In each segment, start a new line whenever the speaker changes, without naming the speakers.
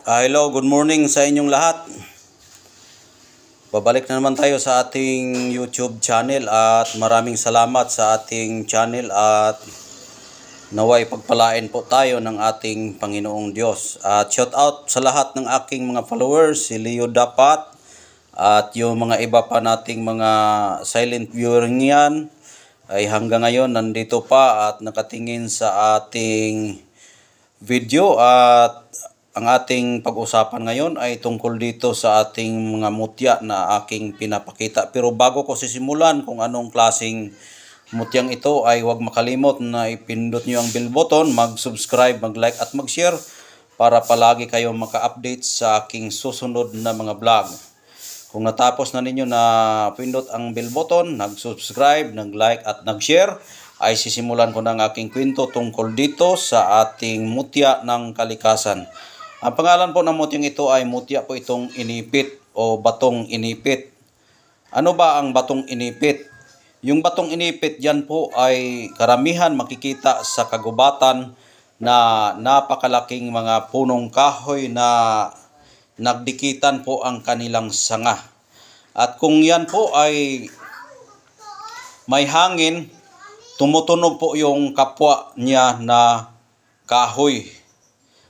Hello, good morning sa inyong lahat. Babalik na naman tayo sa ating YouTube channel at maraming salamat sa ating channel at naway pagpalain po tayo ng ating Panginoong Diyos. At shout out sa lahat ng aking mga followers, si Leo Dapat at yung mga iba pa nating mga silent viewer niyan ay hanggang ngayon nandito pa at nakatingin sa ating video. At ang ating pag-usapan ngayon ay tungkol dito sa ating mga mutya na aking pinapakita. Pero bago ko sisimulan kung anong klaseng mutyang ito ay huwag makalimot na ipindot nyo ang bell button, mag-subscribe, mag-like at mag-share para palagi kayo maka-update sa aking susunod na mga vlog. Kung natapos na ninyo na pindot ang bell button, nag-subscribe, nag-like at nag-share, ay sisimulan ko ng aking kwento tungkol dito sa ating mutya ng kalikasan. Ang pangalan po ng mutyang ito ay mutya po itong inipit o batong inipit. Ano ba ang batong inipit? Yung batong inipit yan po ay karamihan makikita sa kagubatan na napakalaking mga punong kahoy na nagdikitan po ang kanilang sanga. At kung yan po ay may hangin, tumutunog po yung kapwa niya na kahoy.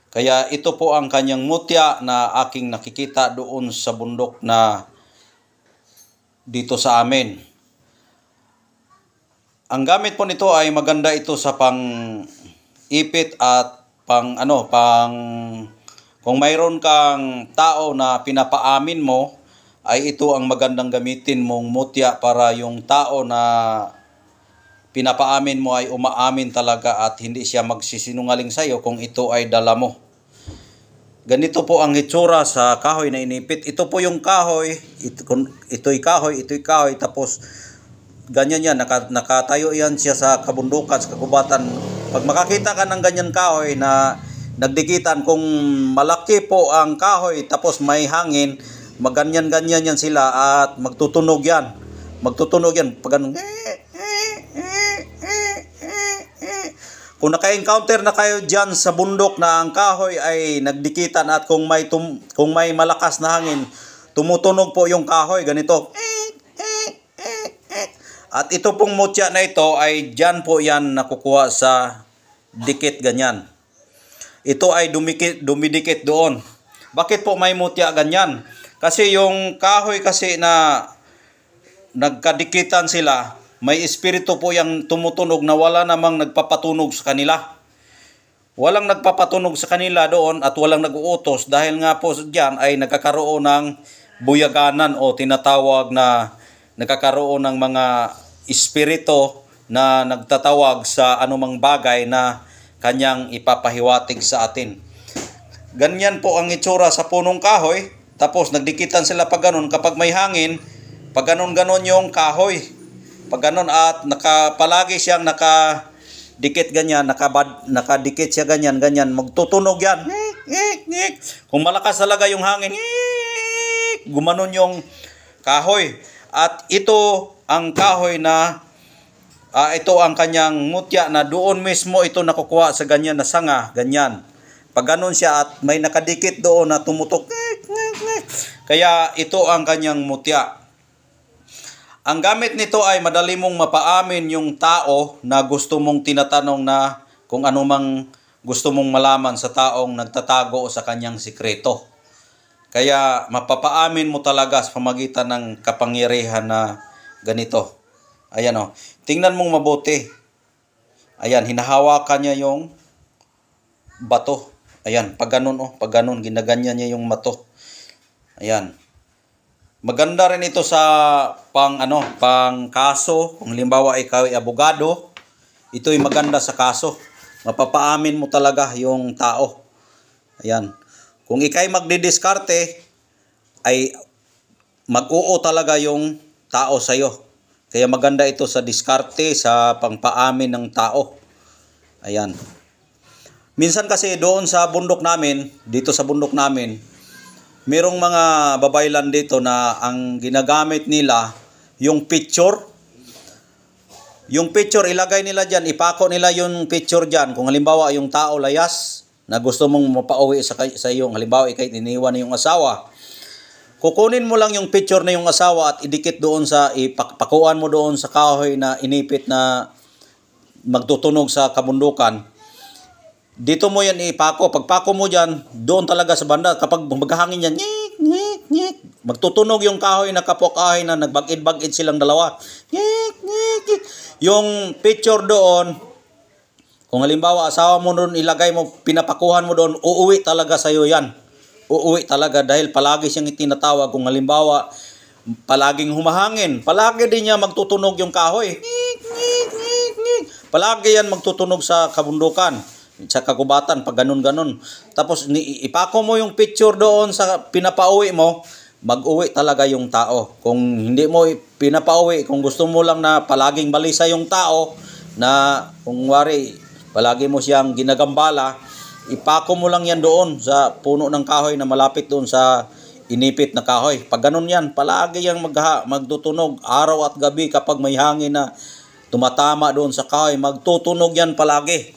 Kaya ito po ang kanyang mutya na aking nakikita doon sa bundok na dito sa amin. Ang gamit po nito ay maganda ito sa pang-ipit at kung mayroon kang tao na pinapaamin mo, ay ito ang magandang gamitin mong mutya para yung tao na pinapaamin mo ay umaamin talaga at hindi siya magsisinungaling sa iyo kung ito ay dala mo. Ganito po ang hitsura sa kahoy na inipit. Ito po yung kahoy, ito'y kahoy, tapos ganyan yan, nakatayo yan siya sa kabundukan, sa kagubatan. Pag makakita ka ng ganyan kahoy na nagdikitan, kung malaki po ang kahoy tapos may hangin, maganyan-ganyan yan sila at magtutunog yan. Pag ganun, kung naka-encounter na kayo dyan sa bundok na ang kahoy ay nagdikitan at kung may malakas na hangin, tumutunog po yung kahoy, ganito. At ito pong mutya na ito ay dyan po yan nakukuha sa dikit ganyan. Ito ay dumidikit doon. Bakit po may mutya ganyan? Kasi yung kahoy kasi na nagkadikitan sila, may espiritu po yung tumutunog na wala namang nagpapatunog sa kanila. Walang nagpapatunog sa kanila doon at walang nag-uutos dahil nga po diyan ay nagkakaroon ng buyaganan o tinatawag na nagkakaroon ng mga espiritu na nagtatawag sa anumang bagay na kanyang ipapahiwatig sa atin. Ganyan po ang itsura sa punong kahoy, tapos nagdikitan sila pag ganun kapag may hangin, pag ganun-ganon yung kahoy. Pag ganun at palagi siyang nakadikit ganyan, nakadikit siya ganyan, magtutunog yan. Kung malakas talaga yung hangin, gumanon yung kahoy. At ito ang kahoy na, ito ang kanyang mutya na doon mismo ito nakukuha sa ganyan na sanga, ganyan. Pag ganun siya at may nakadikit doon na tumutok, kaya ito ang kanyang mutya. Ang gamit nito ay madali mong mapaamin yung tao na gusto mong tinatanong na kung ano mang gusto mong malaman sa taong nagtatago sa kanyang sikreto. Kaya mapapaamin mo talaga sa pamagitan ng kapangyarihan na ganito. Ayan o. Tingnan mong mabuti. Ayan, hinahawakan niya yung bato. Ayan, pag ganun o. Pag ganun, ginaganyan niya yung bato. Ayan. Maganda rin ito sa pang kaso. Kung halimbawa ikaw ay abogado, ito ay maganda sa kaso. Mapapaamin mo talaga yung tao. Ayan. Kung ikay magdidiskarte, ay mag-oo talaga yung tao sa iyo. Kaya maganda ito sa diskarte, sa pangpaamin ng tao. Ayan. Minsan kasi doon sa bundok namin, dito sa bundok namin, merong mga babaylan dito na ang ginagamit nila yung picture. Yung picture ilagay nila dyan, ipako nila yung picture dyan. Kung halimbawa yung tao layas, na gusto mong mapauwi sa iyong, halimbawa ikay iniwan na yung asawa, kukunin mo lang yung picture na yung asawa at idikit doon sa, ipakuan mo doon sa kahoy na inipit na magtutunog sa kabundukan. Dito mo yan ipako. Pagpako mo dyan, doon talaga sa banda, kapag maghangin yan, nyik, nyik, nyik, magtutunog yung kahoy na kapwa-kahoy na nagbagid-bagid silang dalawa. Nyik, nyik, nyik. Yung picture doon, kung halimbawa asawa mo doon, ilagay mo, pinapakuhan mo doon, uuwi talaga sa'yo yan. Uuwi talaga dahil palagi siyang itinatawag. Kung halimbawa, palaging humahangin, palagi din niya magtutunog yung kahoy. Nyik, nyik, nyik, nyik. Palagi yan magtutunog sa kabundukan, sa kagubatan, pag ganun-ganun. Tapos ipako mo yung picture doon sa pinapauwi mo, mag-uwi talaga yung tao. Kung hindi mo pinapauwi, kung gusto mo lang na palaging balisa yung tao, na kung wari, palagi mo siyang ginagambala, ipako mo lang yan doon sa puno ng kahoy na malapit doon sa inipit na kahoy. Pag ganun yan, palagi yang magtutunog araw at gabi kapag may hangin na tumatama doon sa kahoy, magtutunog yan palagi.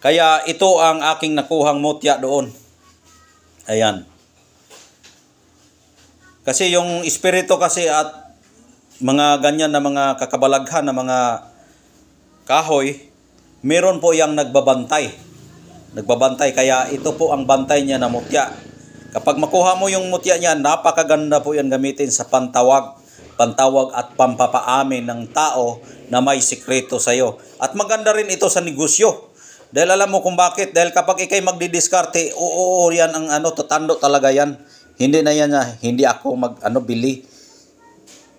Kaya ito ang aking nakuhang mutya doon. Ayan. Kasi yung espiritu kasi at mga ganyan na mga kakabalaghan na mga kahoy, meron po yang nagbabantay. Nagbabantay, kaya ito po ang bantay niya na mutya. Kapag makuha mo yung mutya niya, napakaganda po yan gamitin sa pantawag at pampapaamin ng tao na may sikreto sa iyo. At maganda rin ito sa negosyo. Dahil alam mo kung bakit? Dahil kapag ikay magdidiskarte, oo, yan ang tatando talaga yan. Hindi na yan hindi ako bili.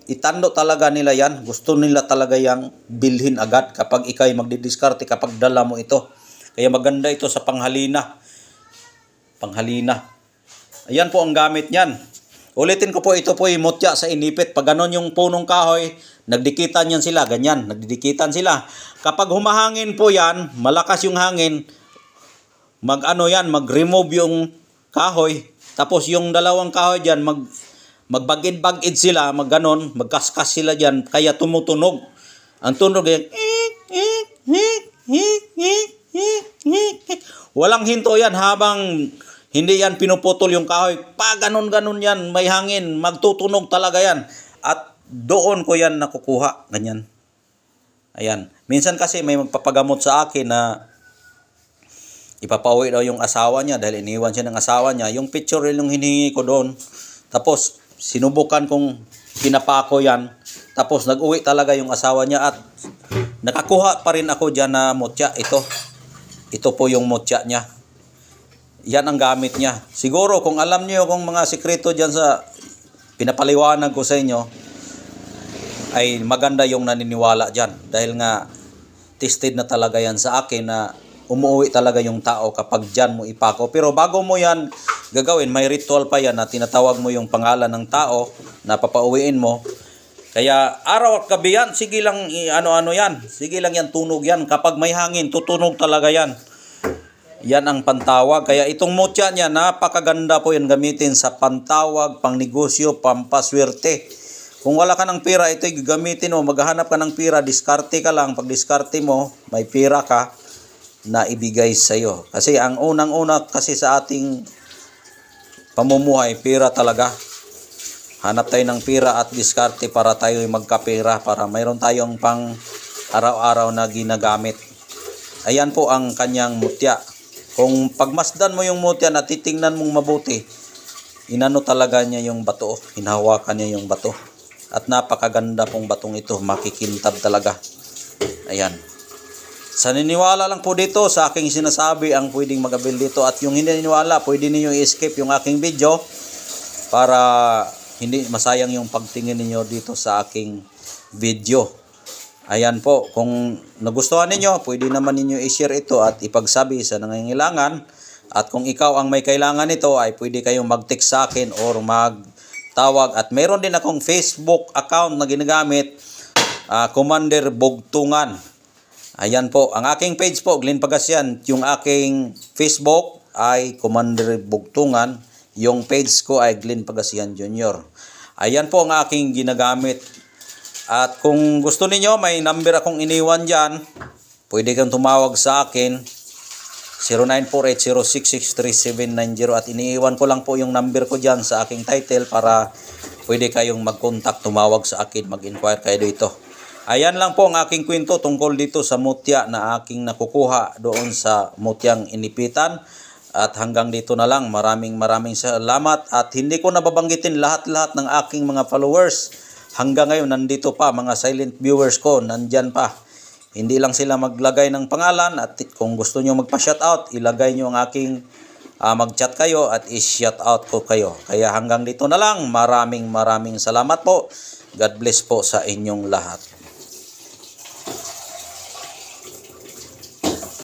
Itando talaga nila yan. Gusto nila talaga yang bilhin agad kapag ikay magdidiskarte, kapag dala mo ito. Kaya maganda ito sa panghalina. Panghalina. Ayan po ang gamit niyan. Ulitin ko po, ito po yung mutya sa inipit. Pag ganon yung punong kahoy, nagdikitan yan sila. Ganyan, nagdidikitan sila. Kapag humahangin po yan, malakas yung hangin, mag-remove yung kahoy. Tapos yung dalawang kahoy dyan, magbagid-bagid sila, magganon, magkaskas sila dyan, kaya tumutunog. Ang tunog yan, walang hinto yan habang hindi yan pinuputol yung kahoy. Pag ganon-ganon yan, may hangin, magtutunog talaga yan. At doon ko yan nakukuha, ganyan. Ayan. Minsan kasi may magpapagamot sa akin na ipapauwi daw yung asawa niya dahil iniwan siya ng asawa niya. Yung picture rin yung hinihingi ko doon. Tapos sinubukan kong pinapako yan. Tapos nag-uwi talaga yung asawa niya at nakakuha pa rin ako dyan na mutya. Ito po yung mutya niya. Yan ang gamit niya. Siguro kung alam niyo kung mga sikreto dyan sa pinapaliwanag ko sa inyo, ay maganda yung naniniwala dyan. Dahil nga tested na talaga yan sa akin na umuwi talaga yung tao kapag dyan mo ipako. Pero bago mo yan gagawin, may ritual pa yan na tinatawag mo yung pangalan ng tao na papauwiin mo. Kaya araw at gabi yan, sige lang yan. Sige lang yan, tunog yan. Kapag may hangin, tutunog talaga yan. Yan ang pantawag. Kaya itong mutya niya, napakaganda po yan gamitin sa pantawag, pangnegosyo, pampaswerte. Kung wala ka ng pera, ito'y gagamitin mo. Maghahanap ka ng pera, diskarte ka lang. Pag diskarte mo, may pera ka na ibigay sa iyo. Kasi ang unang-una kasi sa ating pamumuhay, pera talaga. Hanap tayo ng pera at diskarte para tayo magkapera, para mayroon tayong pang araw-araw na ginagamit. Ayan po ang kanyang mutya. Kung pagmasdan mo yung mutya na titingnan mong mabuti, inano talaga niya yung bato, hinahawakan niya yung bato. At napakaganda pong batong ito, makikintab talaga. Ayan. Sa niniwala lang po dito, sa aking sinasabi ang pwedeng magabil dito. At yung hindi niniwala, pwede ninyo i-skip yung aking video para hindi masayang yung pagtingin ninyo dito sa aking video. Ayan po, kung nagustuhan ninyo, pwede naman ninyo i-share ito at ipagsabi sa nangangailangan. At kung ikaw ang may kailangan nito, ay pwede kayong mag-text sa akin or magtawag. At meron din akong Facebook account na ginagamit, Commander Bugtungan. Ayan po, ang aking page po, Glenn Pagasian. Yung aking Facebook ay Commander Bugtungan. Yung page ko ay Glenn Pagasian Jr. Ayan po ang aking ginagamit. At kung gusto niyo, may number akong iniwan dyan. Pwede kang tumawag sa akin. 0948-066-3790 at iniiwan ko lang po yung number ko dyan sa aking title para pwede kayong mag-contact, tumawag sa akin, mag-inquire kayo dito. Ayan lang po ang aking kwento tungkol dito sa mutya na aking nakukuha doon sa mutyang inipitan. At hanggang dito na lang, maraming salamat at hindi ko nababanggitin lahat-lahat ng aking mga followers. Hanggang ngayon nandito pa, mga silent viewers ko, nandyan pa. Hindi lang sila maglagay ng pangalan at kung gusto nyo magpa-shoutout, ilagay nyo ang aking mag-chat kayo at i-shoutout ko kayo. Kaya hanggang dito na lang, maraming salamat po. God bless po sa inyong lahat.